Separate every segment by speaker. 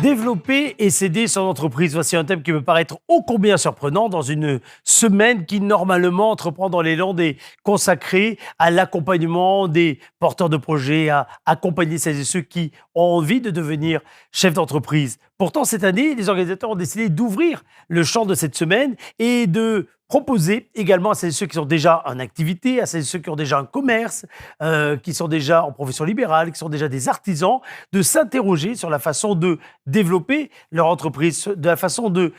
Speaker 1: Développer et s'aider son entreprise, voici un thème qui me paraît être ô combien surprenant dans une semaine qui normalement entreprend dans l'élan des consacrés à l'accompagnement des porteurs de projets, à accompagner celles et ceux qui ont envie de devenir chefs d'entreprise. Pourtant, cette année, les organisateurs ont décidé d'ouvrir le champ de cette semaine et de proposer également à celles et ceux qui sont déjà en activité, à celles et ceux qui ont déjà un commerce, qui sont déjà en profession libérale, qui sont déjà des artisans, de s'interroger sur la façon de développer leur entreprise, de la façon de,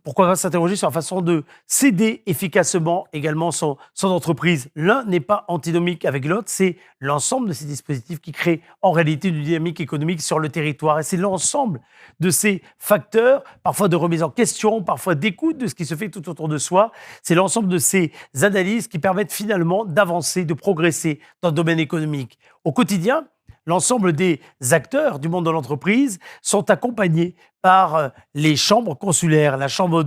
Speaker 1: pourquoi pas s'interroger sur la façon de s'aider efficacement également son entreprise. L'un n'est pas antinomique avec l'autre, c'est l'ensemble de ces dispositifs qui créent en réalité une dynamique économique sur le territoire. Et c'est l'ensemble de ces facteurs, parfois de remise en question, parfois d'écoute de ce qui se fait tout autour de soi. C'est l'ensemble de ces analyses qui permettent finalement d'avancer, de progresser dans le domaine économique. Au quotidien, l'ensemble des acteurs du monde de l'entreprise sont accompagnés par les chambres consulaires. La chambre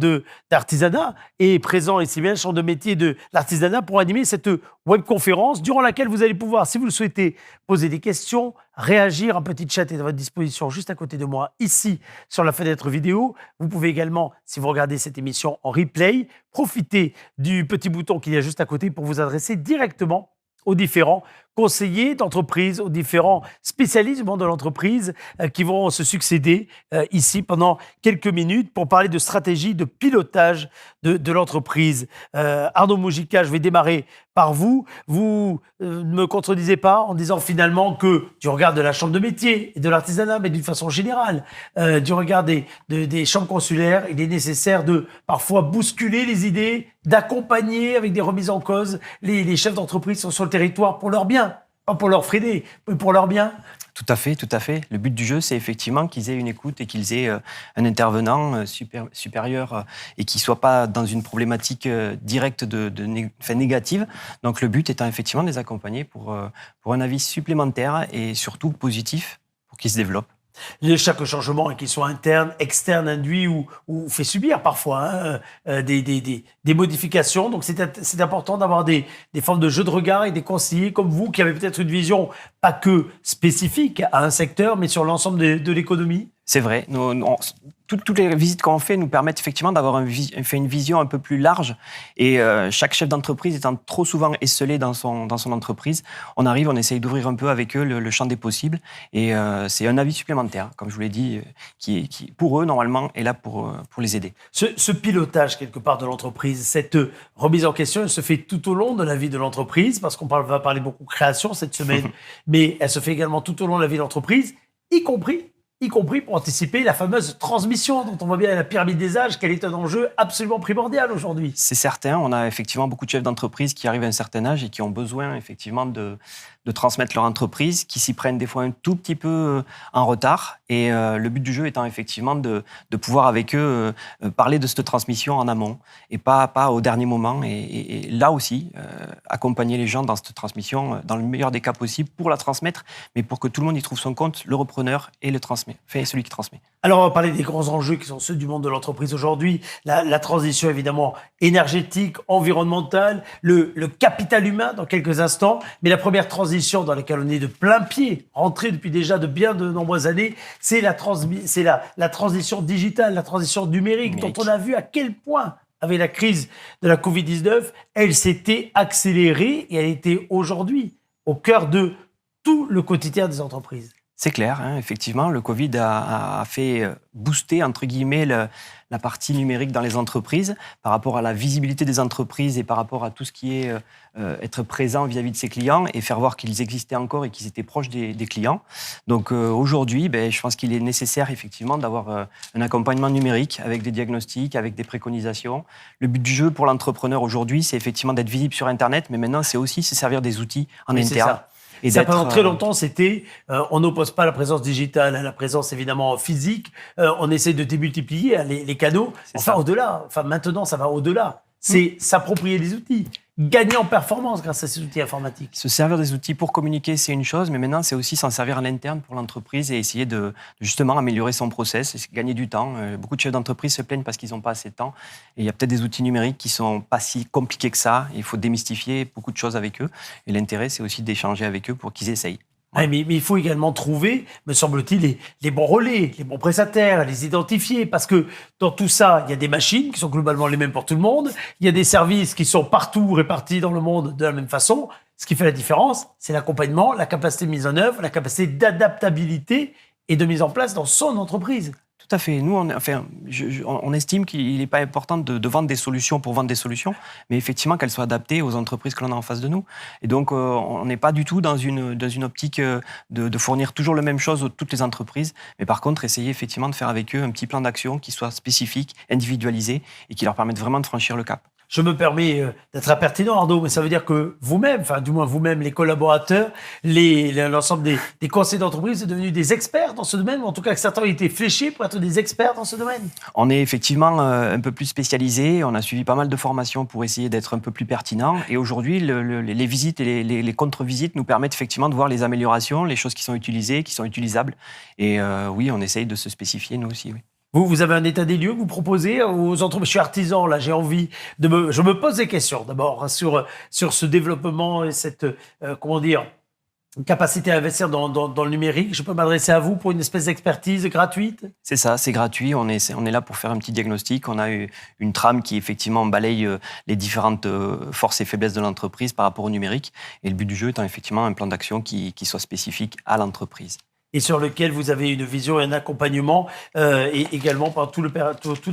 Speaker 1: d'artisanat est présente ici bien, la chambre de métier de l'artisanat pour animer cette webconférence durant laquelle vous allez pouvoir, si vous le souhaitez, poser des questions, réagir. Un petit chat est à votre disposition juste à côté de moi, ici, sur la fenêtre vidéo. Vous pouvez également, si vous regardez cette émission en replay, profiter du petit bouton qu'il y a juste à côté pour vous adresser directement aux différents conseillers d'entreprise, aux différents spécialistes du monde de l'entreprise qui vont se succéder ici pendant quelques minutes pour parler de stratégie de pilotage de l'entreprise. Arnaud Mujica, je vais démarrer par vous. Vous ne me contredisez pas en disant finalement que du regard de la chambre de métier et de l'artisanat, mais d'une façon générale, du regard des chambres consulaires, il est nécessaire de parfois bousculer les idées, d'accompagner avec des remises en cause les chefs d'entreprise qui sont sur le territoire pour leur bien. Pas pour leur freiner, mais pour leur bien.
Speaker 2: Tout à fait, tout à fait. Le but du jeu, c'est effectivement qu'ils aient une écoute et qu'ils aient un intervenant supérieur et qui ne soit pas dans une problématique directe négative. Donc le but étant effectivement de les accompagner pour un avis supplémentaire et surtout positif pour qu'ils se développent.
Speaker 1: Chaque changement, qu'il soit interne, externe, induit ou fait subir parfois des modifications. Donc c'est important d'avoir des formes de jeu de regard et des conseillers comme vous qui avez peut-être une vision pas que spécifique à un secteur, mais sur l'ensemble de l'économie.
Speaker 2: C'est vrai. Toutes les visites qu'on fait nous permettent effectivement d'avoir une vision un peu plus large. Et chaque chef d'entreprise étant trop souvent esselé dans son entreprise, on essaye d'ouvrir un peu avec eux le champ des possibles. Et c'est un avis supplémentaire, comme je vous l'ai dit, qui pour eux, normalement, est là pour les aider.
Speaker 1: Ce pilotage, quelque part, de l'entreprise, cette remise en question, elle se fait tout au long de la vie de l'entreprise, parce qu'on va parler beaucoup création cette semaine, mais elle se fait également tout au long de la vie de l'entreprise, y compris pour anticiper la fameuse transmission dont on voit bien la pyramide des âges, qu'elle est un enjeu absolument primordial aujourd'hui.
Speaker 2: C'est certain, on a effectivement beaucoup de chefs d'entreprise qui arrivent à un certain âge et qui ont besoin effectivement de transmettre leur entreprise, qui s'y prennent des fois un tout petit peu en retard. Et le but du jeu étant effectivement de pouvoir avec eux parler de cette transmission en amont et pas au dernier moment. Et là aussi, accompagner les gens dans cette transmission dans le meilleur des cas possible pour la transmettre, mais pour que tout le monde y trouve son compte, le repreneur et celui qui transmet.
Speaker 1: Alors, on va parler des grands enjeux qui sont ceux du monde de l'entreprise aujourd'hui. La transition, évidemment, énergétique, environnementale, le capital humain dans quelques instants. Mais la première transition dans laquelle on est de plein pied, rentré depuis déjà de nombreuses années, c'est la transition digitale, la transition numérique, dont on a vu à quel point, avec la crise de la Covid-19, elle s'était accélérée et elle était aujourd'hui au cœur de tout le quotidien des entreprises.
Speaker 2: C'est clair, hein, effectivement, le Covid a fait booster, entre guillemets, la partie numérique dans les entreprises par rapport à la visibilité des entreprises et par rapport à tout ce qui est être présent vis-à-vis de ses clients et faire voir qu'ils existaient encore et qu'ils étaient proches des clients. Donc aujourd'hui, je pense qu'il est nécessaire effectivement d'avoir un accompagnement numérique avec des diagnostics, avec des préconisations. Le but du jeu pour l'entrepreneur aujourd'hui, c'est effectivement d'être visible sur Internet, mais maintenant, c'est aussi se servir des outils en interne.
Speaker 1: Et ça, pendant très longtemps, c'était on n'oppose pas la présence digitale à la présence évidemment physique. On essaie de démultiplier les canaux. Au-delà. Maintenant, ça va au-delà. C'est s'approprier les outils. Gagner en performance grâce à ces outils informatiques.
Speaker 2: Se servir des outils pour communiquer, c'est une chose, mais maintenant, c'est aussi s'en servir à l'interne pour l'entreprise et essayer de justement améliorer son process, et gagner du temps. Beaucoup de chefs d'entreprise se plaignent parce qu'ils n'ont pas assez de temps. Et il y a peut-être des outils numériques qui ne sont pas si compliqués que ça. Il faut démystifier beaucoup de choses avec eux. Et l'intérêt, c'est aussi d'échanger avec eux pour qu'ils essayent.
Speaker 1: Ah, mais il faut également trouver, me semble-t-il, les bons relais, les bons prestataires, les identifier, parce que dans tout ça, il y a des machines qui sont globalement les mêmes pour tout le monde, il y a des services qui sont partout répartis dans le monde de la même façon. Ce qui fait la différence, c'est l'accompagnement, la capacité de mise en œuvre, la capacité d'adaptabilité et de mise en place dans son entreprise.
Speaker 2: Tout à fait. Nous, on estime qu'il n'est pas important de vendre des solutions pour vendre des solutions, mais effectivement qu'elles soient adaptées aux entreprises que l'on a en face de nous. Et donc, on n'est pas du tout dans une optique de fournir toujours la même chose à toutes les entreprises, mais par contre, essayer effectivement de faire avec eux un petit plan d'action qui soit spécifique, individualisé et qui leur permette vraiment de franchir le cap.
Speaker 1: Je me permets d'être impertinent, Arnaud, mais ça veut dire que vous-même, enfin du moins vous-même, les collaborateurs, l'ensemble des conseillers d'entreprise, sont devenus des experts dans ce domaine, ou en tout cas que certains ont été fléchés pour être des experts dans ce domaine.
Speaker 2: On est effectivement un peu plus spécialisé, on a suivi pas mal de formations pour essayer d'être un peu plus pertinent, et aujourd'hui, les visites et les contre-visites nous permettent effectivement de voir les améliorations, les choses qui sont utilisées, qui sont utilisables, et oui, on essaye de se spécifier nous aussi, oui.
Speaker 1: Vous avez un état des lieux que vous proposez aux entreprises. Je suis artisan, là, j'ai envie je me pose des questions d'abord hein, sur ce développement et cette, capacité à investir dans le numérique. Je peux m'adresser à vous pour une espèce d'expertise gratuite?
Speaker 2: C'est ça, c'est gratuit. On est là pour faire un petit diagnostic. On a une trame qui effectivement balaye les différentes forces et faiblesses de l'entreprise par rapport au numérique. Et le but du jeu étant effectivement un plan d'action qui soit spécifique à l'entreprise.
Speaker 1: Et sur lequel vous avez une vision et un accompagnement, et également pendant toute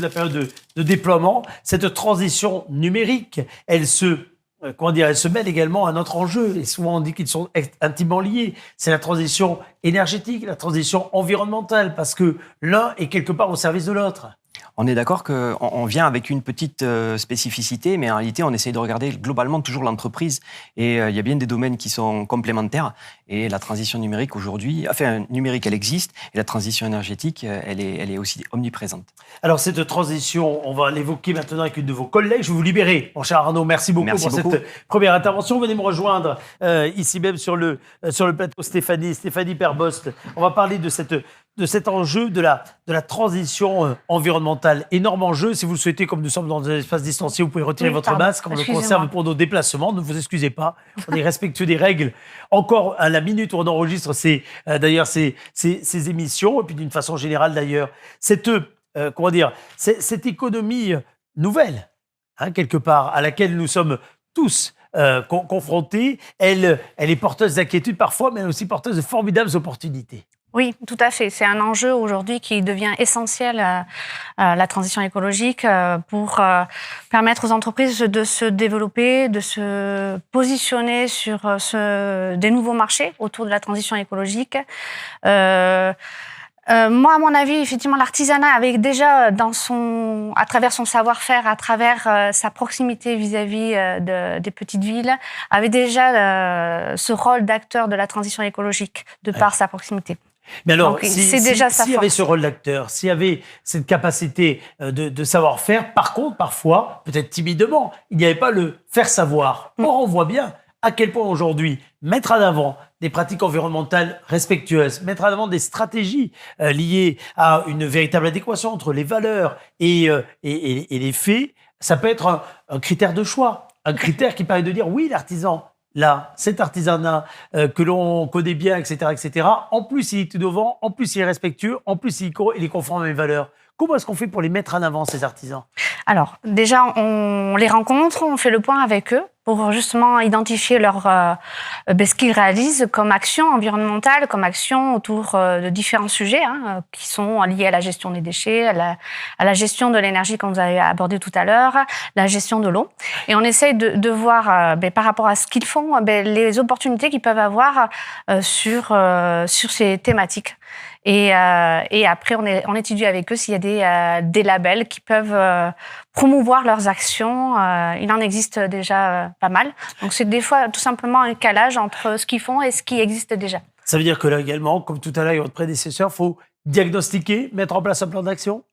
Speaker 1: la période de déploiement. Cette transition numérique, elle se mêle également à notre enjeu. Et souvent, on dit qu'ils sont intimement liés. C'est la transition énergétique, la transition environnementale, parce que l'un est quelque part au service de l'autre.
Speaker 2: On est d'accord qu'on vient avec une petite spécificité, mais en réalité, on essaye de regarder globalement toujours l'entreprise. Et il y a bien des domaines qui sont complémentaires. Et la transition numérique aujourd'hui, numérique, elle existe. Et la transition énergétique, elle est aussi omniprésente.
Speaker 1: Alors, cette transition, on va l'évoquer maintenant avec une de vos collègues. Je vais vous libérer, mon cher Arnaud. Merci beaucoup pour cette première intervention. Venez me rejoindre ici même sur le plateau, Stéphanie Perbost. On va parler de cet enjeu de la transition environnementale. Énorme enjeu. Si vous le souhaitez, comme nous sommes dans un espace distancié, vous pouvez retirer votre masque. On le conserve pour nos déplacements. Ne vous excusez pas. On est respectueux des règles. Encore à la minute où on enregistre ces émissions. Et puis d'une façon générale d'ailleurs, cette économie nouvelle, hein, quelque part, à laquelle nous sommes tous confrontés, elle est porteuse d'inquiétude parfois, mais elle est aussi porteuse de formidables opportunités.
Speaker 3: Oui, tout à fait. C'est un enjeu aujourd'hui qui devient essentiel à la transition écologique pour permettre aux entreprises de se développer, de se positionner sur des nouveaux marchés autour de la transition écologique. Moi, à mon avis, effectivement, l'artisanat avait déjà, à travers son savoir-faire, à travers sa proximité vis-à-vis des petites villes, avait déjà ce rôle d'acteur de la transition écologique, de par sa proximité.
Speaker 1: Mais alors,
Speaker 3: donc,
Speaker 1: s'il y avait ce rôle d'acteur, s'il y avait cette capacité de savoir-faire, par contre, parfois, peut-être timidement, il n'y avait pas le faire savoir. Or, on voit bien à quel point aujourd'hui, mettre en avant des pratiques environnementales respectueuses, mettre en avant des stratégies liées à une véritable adéquation entre les valeurs et les faits, ça peut être un critère de choix, un critère qui permet de dire oui, l'artisan, là, cet artisanat que l'on connaît bien, etc., en plus il est innovant, en plus il est respectueux, en plus il est conforme à mes valeurs. Comment est-ce qu'on fait pour les mettre en avant, ces artisans?
Speaker 3: Alors, déjà, on les rencontre, on fait le point avec eux pour justement identifier ce qu'ils réalisent comme action environnementale, comme action autour de différents sujets qui sont liés à la gestion des déchets, à la gestion de l'énergie, comme vous avez abordé tout à l'heure, la gestion de l'eau. Et on essaye de voir, par rapport à ce qu'ils font, les opportunités qu'ils peuvent avoir sur ces thématiques. Et après, on étudie avec eux s'il y a des labels qui peuvent promouvoir leurs actions. Il en existe déjà pas mal. Donc, c'est des fois tout simplement un calage entre ce qu'ils font et ce qui existe déjà.
Speaker 1: Ça veut dire que là également, comme tout à l'heure, votre prédécesseur, il faut diagnostiquer, mettre en place un plan d'action?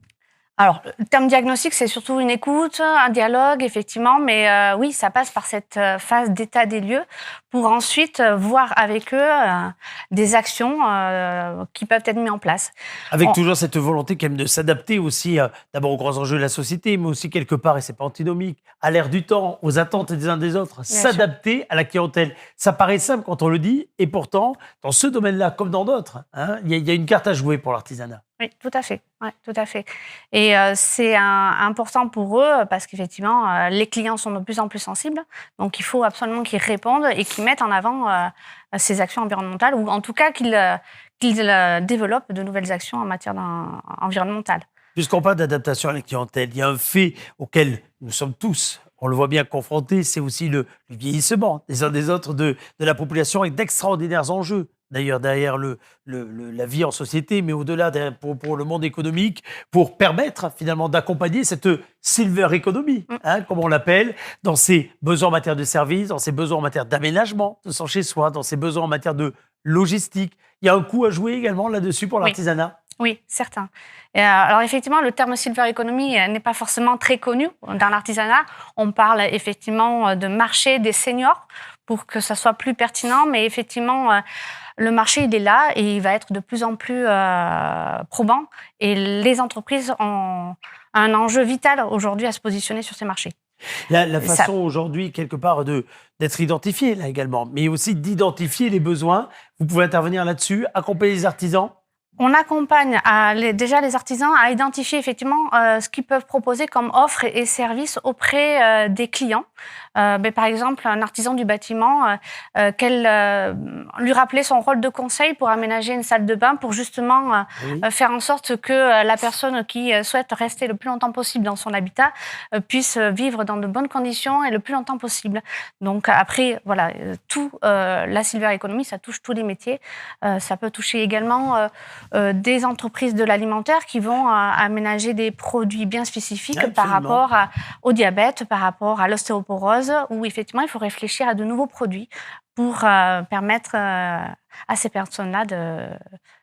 Speaker 3: Alors, le terme diagnostic, c'est surtout une écoute, un dialogue, effectivement, mais oui, ça passe par cette phase d'état des lieux pour ensuite voir avec eux des actions qui peuvent être mises en place.
Speaker 1: Avec toujours cette volonté quand même de s'adapter aussi, d'abord aux grands enjeux de la société, mais aussi quelque part, et c'est pas antinomique, à l'ère du temps, aux attentes des uns des autres, s'adapter à la clientèle. Ça paraît simple quand on le dit, et pourtant, dans ce domaine-là, comme dans d'autres, hein, il y a une carte à jouer pour l'artisanat.
Speaker 3: Oui, tout à fait. Ouais, tout à fait. Et c'est important pour eux parce qu'effectivement, les clients sont de plus en plus sensibles. Donc, il faut absolument qu'ils répondent et qu'ils mettent en avant ces actions environnementales ou en tout cas qu'ils développent de nouvelles actions en matière environnementale.
Speaker 1: Puisqu'on parle d'adaptation à la clientèle, il y a un fait auquel nous sommes tous, on le voit bien, confrontés, c'est aussi le vieillissement des uns des autres de la population avec d'extraordinaires enjeux. D'ailleurs, derrière la vie en société, mais au-delà, pour le monde économique, pour permettre finalement d'accompagner cette silver economy, hein, comme on l'appelle, dans ses besoins en matière de services, dans ses besoins en matière d'aménagement de son chez-soi, dans ses besoins en matière de logistique. Il y a un coup à jouer également là-dessus pour l'artisanat.
Speaker 3: Oui, certain. Alors effectivement, le terme silver economy n'est pas forcément très connu dans l'artisanat. On parle effectivement de marché des seniors pour que ça soit plus pertinent, mais effectivement, le marché, il est là et il va être de plus en plus probant. Et les entreprises ont un enjeu vital aujourd'hui à se positionner sur ces marchés.
Speaker 1: La façon aujourd'hui, quelque part, d'être identifié là également, mais aussi d'identifier les besoins. Vous pouvez intervenir là-dessus, accompagner les artisans.
Speaker 3: On accompagne déjà les artisans à identifier effectivement ce qu'ils peuvent proposer comme offres et services auprès des clients. Par exemple, un artisan du bâtiment, lui rappeler son rôle de conseil pour aménager une salle de bain pour justement faire en sorte que la personne qui souhaite rester le plus longtemps possible dans son habitat puisse vivre dans de bonnes conditions et le plus longtemps possible. Donc après, voilà, la silver economy, ça touche tous les métiers. Ça peut toucher également des entreprises de l'alimentaire qui vont aménager des produits bien spécifiques. Absolument. Par rapport au diabète, par rapport à l'ostéoporose, où effectivement, il faut réfléchir à de nouveaux produits pour permettre à ces personnes-là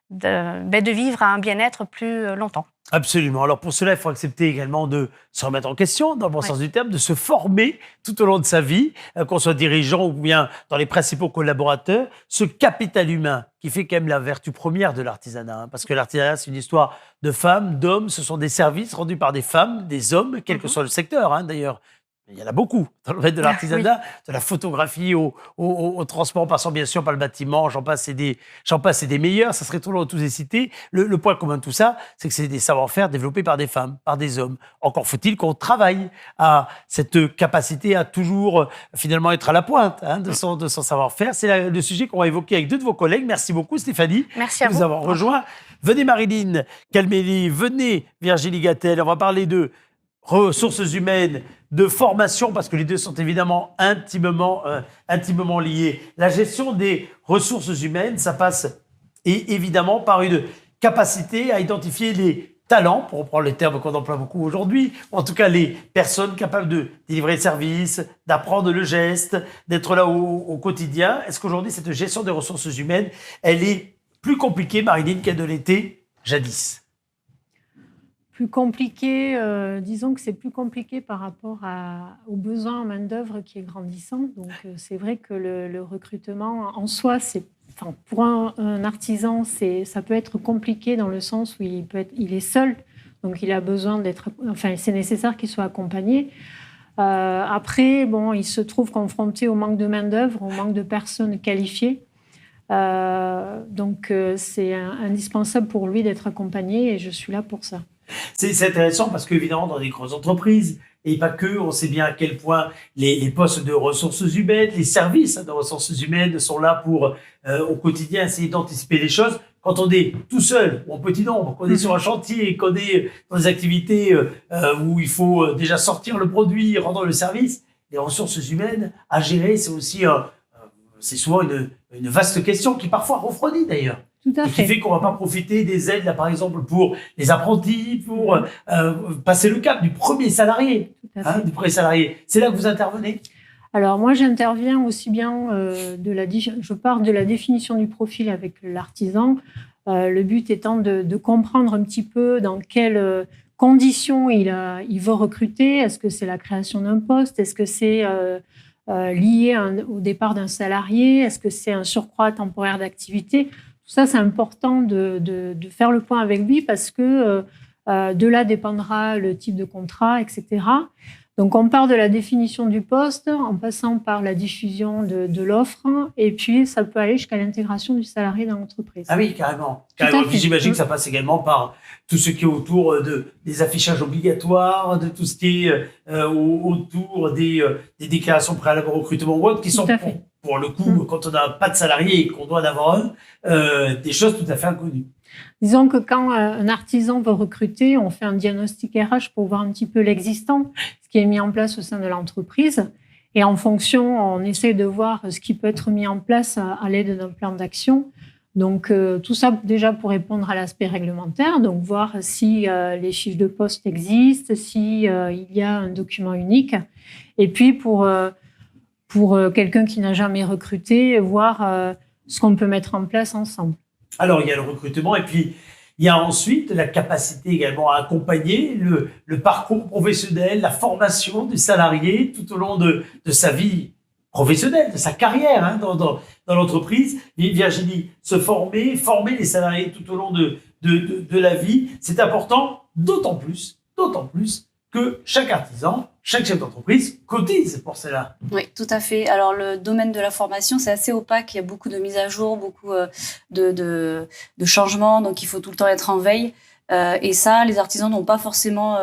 Speaker 3: de vivre un bien-être plus longtemps.
Speaker 1: Absolument. Alors pour cela, il faut accepter également de se remettre en question, dans le bon sens du terme, de se former tout au long de sa vie, qu'on soit dirigeant ou bien dans les principaux collaborateurs. Ce capital humain qui fait quand même la vertu première de l'artisanat. Hein, parce que l'artisanat, c'est une histoire de femmes, d'hommes. Ce sont des services rendus par des femmes, des hommes, quel que soit le secteur, hein, d'ailleurs. Il y en a beaucoup dans le domaine de l'artisanat, de la photographie au transport, en passant bien sûr par le bâtiment, j'en passe et des meilleurs, ça serait trop long de tous les citer. Le point commun de tout ça, c'est que c'est des savoir-faire développés par des femmes, par des hommes. Encore faut-il qu'on travaille à cette capacité à toujours finalement être à la pointe de son savoir-faire. C'est le sujet qu'on va évoquer avec deux de vos collègues. Merci beaucoup Stéphanie de nous avoir rejoints. Venez Marilyn Calmelli, venez Virginie Gattel, on va parler de ressources humaines, de formation, parce que les deux sont évidemment intimement liés. La gestion des ressources humaines, ça passe évidemment par une capacité à identifier les talents, pour reprendre les termes qu'on emploie beaucoup aujourd'hui, ou en tout cas les personnes capables de délivrer le service, d'apprendre le geste, d'être là au quotidien. Est-ce qu'aujourd'hui, cette gestion des ressources humaines, elle est plus compliquée, Marilyn, qu'elle ne l'était jadis ?
Speaker 4: Plus compliqué, disons que c'est plus compliqué par rapport aux besoins en main-d'œuvre qui est grandissant. Donc, c'est vrai que le recrutement en soi, pour un artisan, ça peut être compliqué dans le sens où il est seul. Donc, il a besoin c'est nécessaire qu'il soit accompagné. Après, il se trouve confronté au manque de main-d'œuvre, au manque de personnes qualifiées. Donc, c'est indispensable pour lui d'être accompagné et je suis là pour ça.
Speaker 1: C'est intéressant parce qu'évidemment, dans des grosses entreprises, et pas que, on sait bien à quel point les postes de ressources humaines, les services de ressources humaines sont là pour, au quotidien, essayer d'anticiper les choses. Quand on est tout seul, ou en petit nombre, qu'on est sur un chantier, qu'on est dans des activités où il faut déjà sortir le produit, rendre le service, les ressources humaines à gérer, c'est aussi c'est souvent une vaste question qui parfois refroidit d'ailleurs.
Speaker 4: Tout à fait.
Speaker 1: Qui fait qu'on ne va pas profiter des aides, là, par exemple, pour les apprentis, pour passer le cap du premier salarié. Du premier salarié. C'est là que vous intervenez ?
Speaker 4: Alors, moi, j'interviens aussi bien je pars de la définition du profil avec l'artisan, le but étant de comprendre un petit peu dans quelles conditions il veut recruter. Est-ce que c'est la création d'un poste? Est-ce que c'est lié au départ d'un salarié? Est-ce que c'est un surcroît temporaire d'activité? Tout ça, c'est important de faire le point avec lui parce que de là dépendra le type de contrat, etc. Donc, on part de la définition du poste en passant par la diffusion de l'offre et puis ça peut aller jusqu'à l'intégration du salarié dans l'entreprise.
Speaker 1: Ah oui, carrément. Et puis j'imagine que ça passe également par tout ce qui est autour des affichages obligatoires, de tout ce qui est autour des déclarations préalables au recrutement ou autres, qui sont pour le coup, quand on n'a pas de salarié et qu'on doit en avoir des choses tout à fait inconnues.
Speaker 4: Disons que quand un artisan veut recruter, on fait un diagnostic RH pour voir un petit peu l'existant, ce qui est mis en place au sein de l'entreprise. Et en fonction, on essaie de voir ce qui peut être mis en place à l'aide d'un plan d'action. Donc, tout ça déjà pour répondre à l'aspect réglementaire, donc voir si les fiches de poste existent, si il y a un document unique. Et puis, pour quelqu'un qui n'a jamais recruté, voir ce qu'on peut mettre en place ensemble.
Speaker 1: Alors, il y a le recrutement et puis il y a ensuite la capacité également à accompagner le parcours professionnel, la formation du salarié tout au long de sa vie professionnelle, de sa carrière dans l'entreprise. Virginie, se former les salariés tout au long de la vie, c'est important, d'autant plus que chaque artisan, chaque chef d'entreprise cotise pour cela.
Speaker 5: Oui, tout à fait. Alors, le domaine de la formation, c'est assez opaque. Il y a beaucoup de mises à jour, beaucoup de changements. Donc, il faut tout le temps être en veille. Et ça, les artisans n'ont pas forcément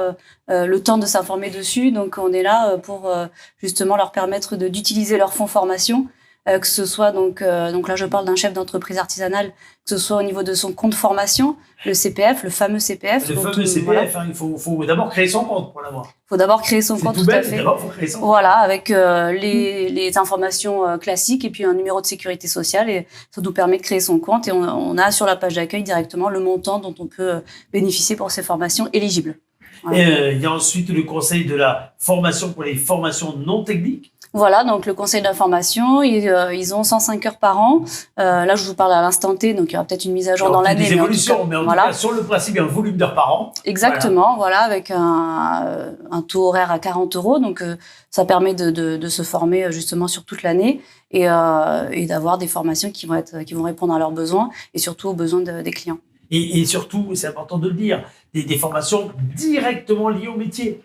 Speaker 5: le temps de s'informer dessus. Donc, on est là pour justement leur permettre d'utiliser leur fonds formation. Que ce soit, donc là, je parle d'un chef d'entreprise artisanale, que ce soit au niveau de son compte formation, le CPF, le fameux CPF.
Speaker 1: Le fameux CPF, il faut d'abord créer son compte pour l'avoir.
Speaker 5: Il faut d'abord créer son compte, tout à fait.
Speaker 1: D'abord, il faut créer son compte.
Speaker 5: Voilà, avec les informations classiques et puis un numéro de sécurité sociale. Et ça nous permet de créer son compte. Et on a sur la page d'accueil directement le montant dont on peut bénéficier pour ces formations éligibles.
Speaker 1: Voilà. Il y a ensuite le conseil de la formation pour les formations non techniques.
Speaker 5: Voilà, donc le conseil d'information, ils ont 105 heures par an. Là, je vous parle à l'instant T, donc il y aura peut-être une mise à jour dans l'année.
Speaker 1: Des évolutions, mais en tout cas, sur le principe, il y a un volume d'heures par an.
Speaker 5: Exactement, voilà avec un taux horaire à 40 €. Donc, ça permet de se former justement sur toute l'année et d'avoir des formations qui vont répondre à leurs besoins et surtout aux besoins des clients.
Speaker 1: Et surtout, c'est important de le dire, des formations directement liées au métier.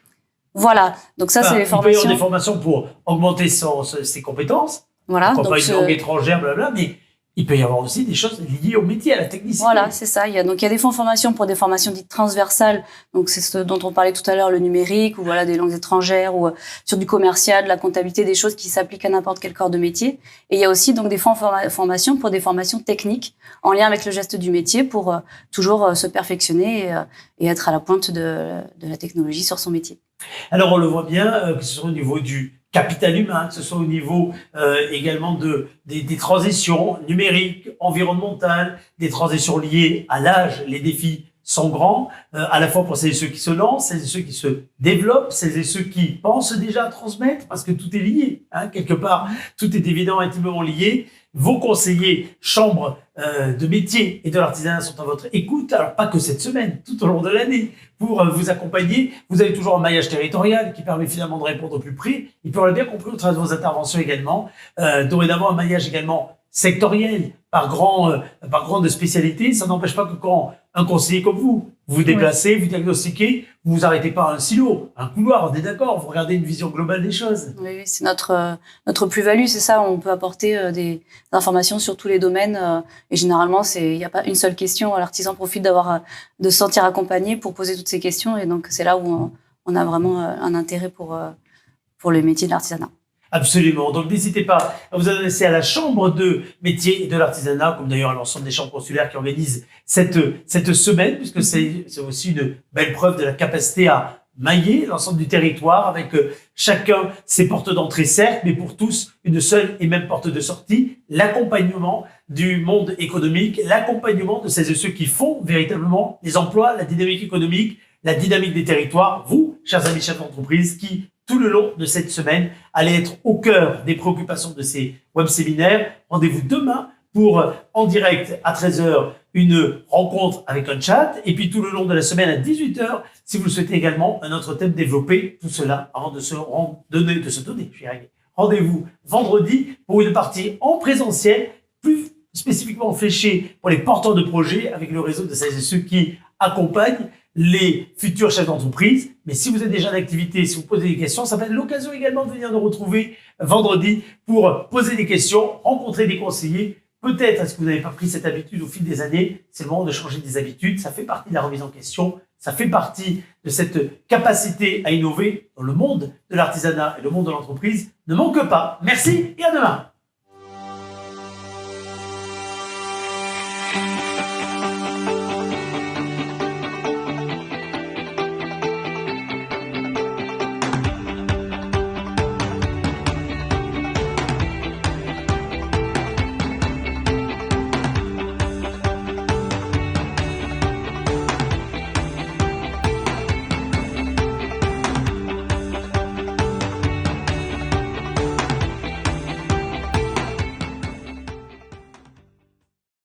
Speaker 5: Voilà, donc ça, c'est les formations.
Speaker 1: Il peut y avoir des formations pour augmenter ses compétences.
Speaker 5: Voilà.
Speaker 1: Donc, pas une langue étrangère, blablabla, mais il peut y avoir aussi des choses liées au métier, à la technicité.
Speaker 5: Voilà, c'est ça. Il y a des fonds de formation pour des formations dites transversales. Donc, c'est ce dont on parlait tout à l'heure, le numérique, ou voilà, des langues étrangères, ou sur du commercial, de la comptabilité, des choses qui s'appliquent à n'importe quel corps de métier. Et il y a aussi donc des fonds de formation pour des formations techniques en lien avec le geste du métier pour toujours se perfectionner et être à la pointe de la technologie sur son métier.
Speaker 1: Alors, on le voit bien, que ce soit au niveau du capital humain, que ce soit au niveau également des transitions numériques, environnementales, des transitions liées à l'âge. Les défis sont grands, à la fois pour celles et ceux qui se lancent, celles et ceux qui se développent, celles et ceux qui pensent déjà à transmettre, parce que tout est lié, quelque part, tout est évidemment intimement lié. Vos conseillers chambres de métier et de l'artisanat sont à votre écoute, alors pas que cette semaine, tout au long de l'année, pour vous accompagner. Vous avez toujours un maillage territorial qui permet finalement de répondre au plus près. Et puis on l'a bien compris au travers de vos interventions également, dorénavant un maillage également sectoriel par grande spécialité. Ça n'empêche pas que quand un conseiller comme vous vous déplacez, vous diagnostiquez, vous vous arrêtez pas à un silo, un couloir, on est d'accord, vous regardez une vision globale des choses.
Speaker 5: Oui, c'est notre plus-value, c'est ça, on peut apporter des informations sur tous les domaines et généralement, il n'y a pas une seule question, l'artisan profite de se sentir accompagné pour poser toutes ces questions et donc c'est là où on a vraiment un intérêt pour le métier de l'artisanat.
Speaker 1: Absolument. Donc, n'hésitez pas à vous adresser à la Chambre de métier et de l'artisanat, comme d'ailleurs à l'ensemble des chambres consulaires qui organisent cette semaine, puisque c'est aussi une belle preuve de la capacité à mailler l'ensemble du territoire avec chacun ses portes d'entrée, certes, mais pour tous, une seule et même porte de sortie, l'accompagnement du monde économique, l'accompagnement de celles et ceux qui font véritablement les emplois, la dynamique économique, la dynamique des territoires. Vous, chers amis chefs d'entreprise, qui tout le long de cette semaine, allez être au cœur des préoccupations de ces web-séminaires. Rendez-vous demain pour, en direct à 13h, une rencontre avec un chat. Et puis tout le long de la semaine à 18h, si vous le souhaitez également, un autre thème développé. Tout cela avant de se donner, je vais y arriver. Rendez-vous vendredi pour une partie en présentiel, plus spécifiquement fléchée pour les porteurs de projets avec le réseau de celles et ceux qui accompagnent les futurs chefs d'entreprise. Mais si vous êtes déjà en activité, si vous posez des questions, ça va être l'occasion également de venir nous retrouver vendredi pour poser des questions, rencontrer des conseillers. Peut-être est-ce que vous n'avez pas pris cette habitude au fil des années. C'est le moment de changer des habitudes. Ça fait partie de la remise en question. Ça fait partie de cette capacité à innover dans le monde de l'artisanat et le monde de l'entreprise. Ne manque pas. Merci et à demain.